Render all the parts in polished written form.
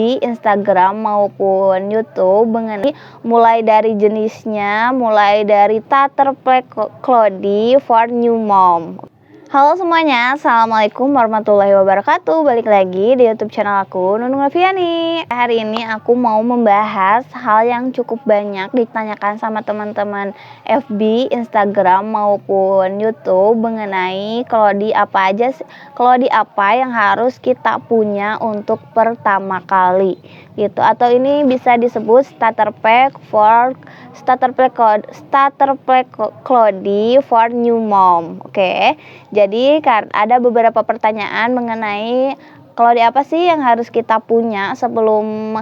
di Instagram maupun YouTube mengenai mulai dari jenisnya, mulai dari Tatterplay Cloudy for New Mom. Halo semuanya, Assalamualaikum warahmatullahi wabarakatuh. Balik lagi di YouTube channel aku, Nunung Noviani. Hari ini aku mau membahas hal yang cukup banyak ditanyakan sama teman-teman FB, Instagram maupun YouTube mengenai Cloudy apa yang harus kita punya untuk pertama kali gitu, atau ini bisa disebut starter pack Cloudy for New Mom. Oke. Jadi ada beberapa pertanyaan mengenai Cloudy apa sih yang harus kita punya sebelum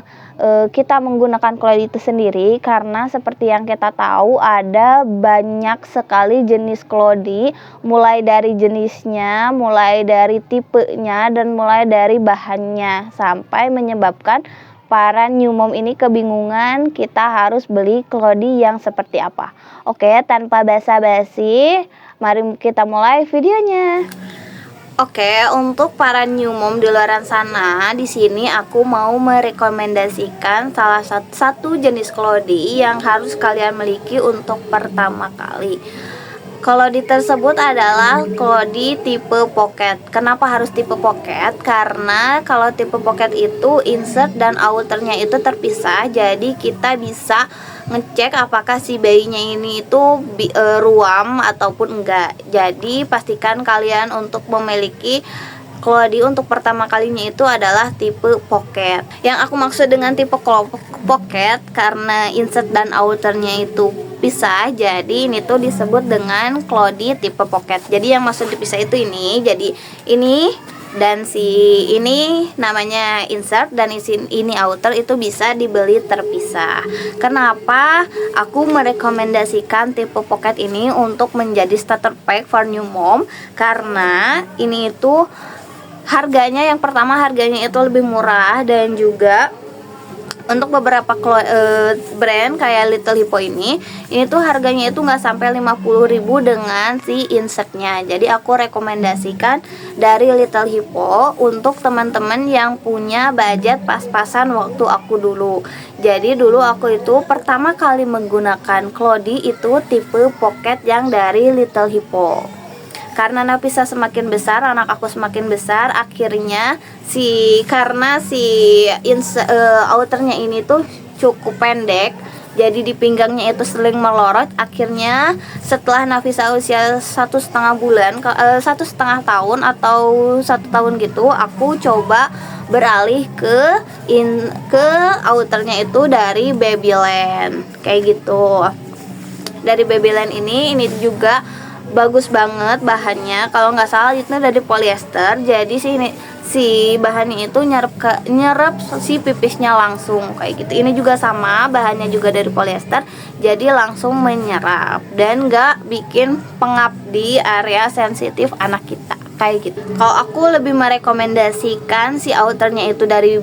kita menggunakan Cloudy itu sendiri, karena seperti yang kita tahu ada banyak sekali jenis Cloudy, mulai dari jenisnya, mulai dari tipenya, dan mulai dari bahannya, sampai menyebabkan para new mom ini kebingungan kita harus beli Cloudy yang seperti apa. Oke, tanpa basa-basi, mari kita mulai videonya. Oke, untuk para new mom di luar sana, di sini aku mau merekomendasikan salah satu jenis Cloudy yang harus kalian miliki untuk pertama kali. Cloudy tersebut adalah Cloudy tipe pocket. Kenapa harus tipe pocket? Karena kalau tipe pocket itu insert dan outernya itu terpisah, jadi kita bisa ngecek apakah si bayinya ini itu ruam ataupun enggak. Jadi pastikan kalian untuk memiliki Cloudy untuk pertama kalinya itu adalah tipe pocket. Yang aku maksud dengan tipe pocket karena insert dan outernya itu pisah, jadi ini tuh disebut dengan Cloudy tipe pocket. Jadi yang maksud dipisah itu ini, jadi ini dan si ini namanya insert dan ini outer itu bisa dibeli terpisah. Kenapa aku merekomendasikan tipe pocket ini untuk menjadi starter pack for new mom? Karena ini itu harganya, yang pertama harganya itu lebih murah, dan juga untuk beberapa brand kayak Little Hippo ini tuh harganya itu nggak sampai 50.000 dengan si insertnya. Jadi aku rekomendasikan dari Little Hippo untuk teman-teman yang punya budget pas-pasan waktu aku dulu. Jadi dulu aku itu pertama kali menggunakan Cloudy itu tipe pocket yang dari Little Hippo. Karena Nafisa semakin besar, anak aku semakin besar, akhirnya karena outernya ini tuh cukup pendek, jadi di pinggangnya itu sering melorot. Akhirnya setelah Nafisa usia 1,5 bulan, 1,5 tahun atau 1 tahun gitu, aku coba beralih ke outernya itu dari Babyland kayak gitu. Dari Babyland ini juga bagus banget bahannya, kalau nggak salah itu dari polyester. Jadi si bahannya itu nyerap si pipisnya langsung kayak gitu. Ini juga sama, bahannya juga dari polyester, jadi langsung menyerap dan nggak bikin pengap di area sensitif anak kita kayak gitu. Kalau aku lebih merekomendasikan si outernya itu dari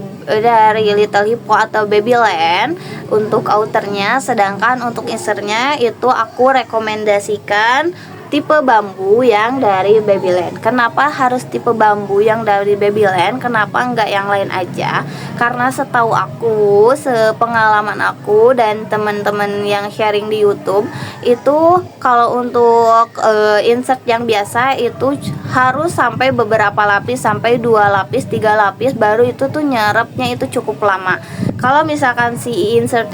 Little Hippo atau Babyland untuk outernya, sedangkan untuk insertnya itu aku rekomendasikan tipe bambu yang dari Babyland. Kenapa harus tipe bambu yang dari Babyland? Kenapa enggak yang lain aja? Karena setahu aku, sepengalaman aku dan teman-teman yang sharing di YouTube, itu kalau untuk insert yang biasa itu harus sampai beberapa lapis, sampai 2 lapis, 3 lapis, baru itu tuh nyerapnya itu cukup lama. Kalau misalkan si insert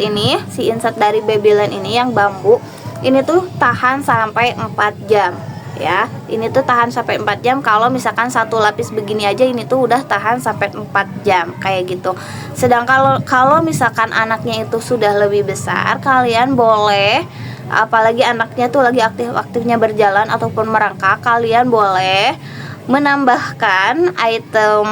dari Babyland ini yang bambu, ini tuh tahan sampai 4 jam ya. Ini tuh tahan sampai 4 jam. Kalau misalkan satu lapis begini aja, ini tuh udah tahan sampai 4 jam kayak gitu. Sedangkan kalau misalkan anaknya itu sudah lebih besar, kalian boleh, apalagi anaknya tuh lagi aktif-aktifnya berjalan ataupun merangkak, kalian boleh menambahkan item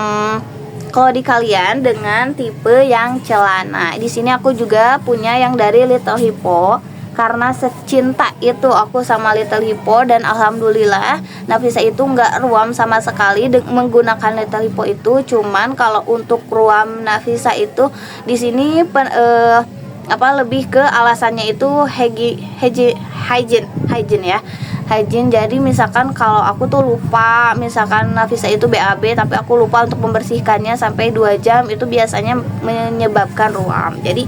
Cloudy kalian dengan tipe yang celana. Di sini aku juga punya yang dari Little Hippo. Karena secinta itu aku sama Little Hippo, dan alhamdulillah Nafisa itu nggak ruam sama sekali menggunakan Little Hippo itu. Cuman kalau untuk ruam Nafisa itu di sini lebih ke alasannya itu hygiene ya. hygiene. Jadi misalkan kalau aku tuh lupa, misalkan Nafisa itu BAB tapi aku lupa untuk membersihkannya sampai 2 jam, itu biasanya menyebabkan ruam. Jadi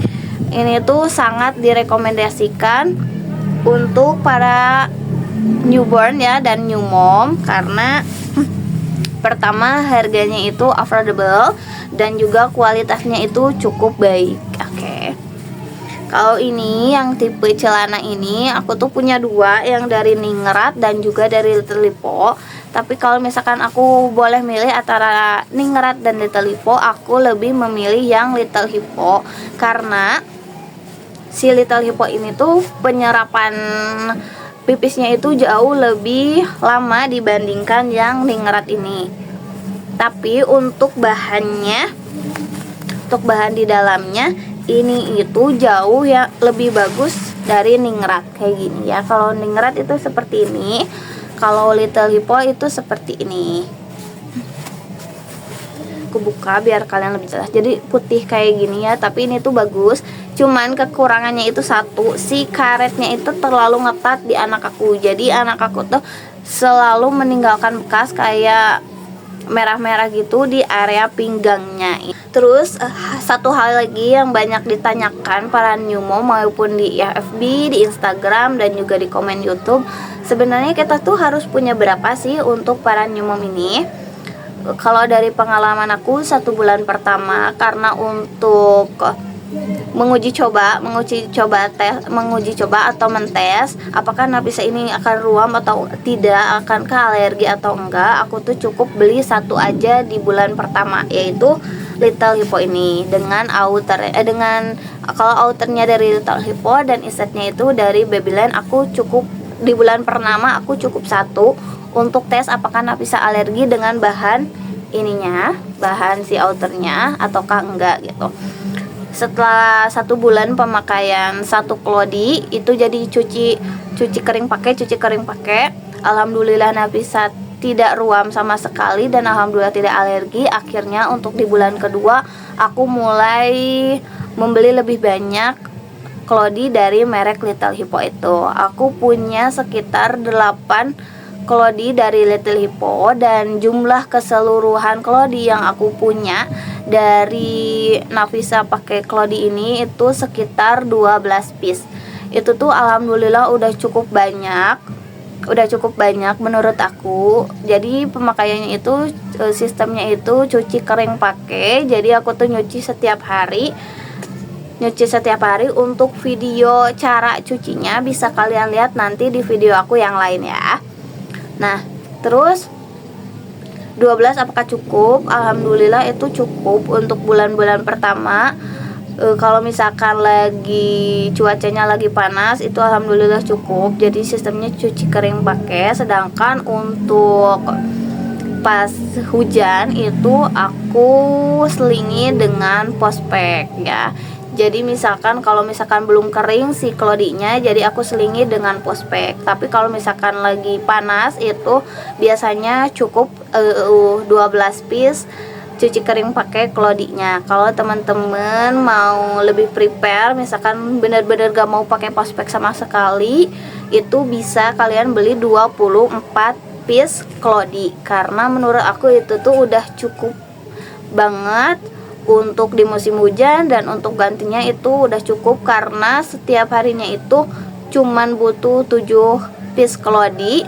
ini tuh sangat direkomendasikan untuk para newborn ya dan new mom, karena pertama harganya itu affordable dan juga kualitasnya itu cukup baik. Oke. Kalau ini yang tipe celana ini aku tuh punya 2, yang dari Ningrat dan juga dari Little Lipo. Tapi kalau misalkan aku boleh milih antara Ningrat dan Little Lipo, aku lebih memilih yang Little Hippo, karena si Little Hippo ini tuh penyerapan pipisnya itu jauh lebih lama dibandingkan yang Ningrat ini. Tapi untuk bahannya, untuk bahan di dalamnya ini itu jauh ya lebih bagus dari Ningrat kayak gini ya. Kalau Ningrat itu seperti ini, kalau Little Hippo itu seperti ini. Aku buka biar kalian lebih jelas. Jadi putih kayak gini ya, tapi ini tuh bagus. Cuman kekurangannya itu satu, si karetnya itu terlalu ngetat di anak aku. Jadi anak aku tuh selalu meninggalkan bekas kayak merah-merah gitu di area pinggangnya. Terus satu hal lagi yang banyak ditanyakan para new mom maupun di FB, di Instagram dan juga di komen YouTube, sebenarnya kita tuh harus punya berapa sih untuk para new mom ini? Kalau dari pengalaman aku 1 bulan pertama, karena untuk menguji coba atau mentes apakah Nafisa ini akan ruam atau tidak, akan ke alergi atau enggak, aku tuh cukup beli 1 aja di bulan pertama, yaitu Little Hippo ini dengan outer dengan kalau outernya dari Little Hippo dan insertnya itu dari Babyland. Aku cukup di bulan pertama aku cukup 1 untuk tes apakah Nafisa alergi dengan bahan ininya, bahan si outernya ataukah enggak gitu. Setelah 1 bulan pemakaian 1 klodi itu jadi cuci kering pakai, alhamdulillah Nafisa tidak ruam sama sekali dan alhamdulillah tidak alergi. Akhirnya untuk di bulan kedua aku mulai membeli lebih banyak klodi dari merek Little Hippo itu. Aku punya sekitar 8 klodi dari Little Hippo, dan jumlah keseluruhan klodi yang aku punya dari Nafisa pakai klodi ini itu sekitar 12 piece. Itu tuh alhamdulillah udah cukup banyak menurut aku. Jadi pemakaiannya itu sistemnya itu cuci kering pakai. Jadi aku tuh nyuci setiap hari. Untuk video cara cucinya bisa kalian lihat nanti di video aku yang lain ya. Nah, terus 12 apakah cukup? Alhamdulillah itu cukup untuk bulan-bulan pertama. Kalau misalkan lagi cuacanya lagi panas itu alhamdulillah cukup. Jadi sistemnya cuci kering pakai. Sedangkan untuk pas hujan itu aku selingi dengan pospek ya. Jadi kalau misalkan belum kering si klodinya, jadi aku selingi dengan pospek. Tapi kalau misalkan lagi panas itu biasanya cukup 12 piece cuci kering pakai klodinya. Kalau teman-teman mau lebih prepare, misalkan benar-benar gak mau pakai pospek sama sekali, itu bisa kalian beli 24 piece klodi. Karena menurut aku itu tuh udah cukup banget untuk di musim hujan, dan untuk gantinya itu udah cukup karena setiap harinya itu cuman butuh 7 piece klodi,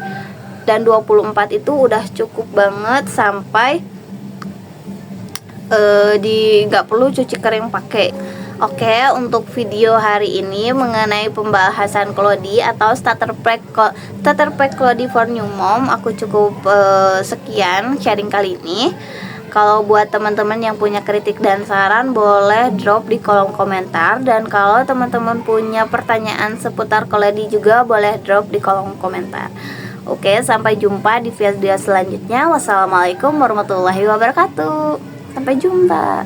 dan 24 itu udah cukup banget sampai nggak perlu cuci kering pakai. Oke, untuk video hari ini mengenai pembahasan klodi atau starter pack klodi for new mom, aku cukup sekian sharing kali ini. Kalau buat teman-teman yang punya kritik dan saran boleh drop di kolom komentar, dan kalau teman-teman punya pertanyaan seputar klodi juga boleh drop di kolom komentar. Oke, sampai jumpa di video selanjutnya. Wassalamualaikum warahmatullahi wabarakatuh. Sampai jumpa.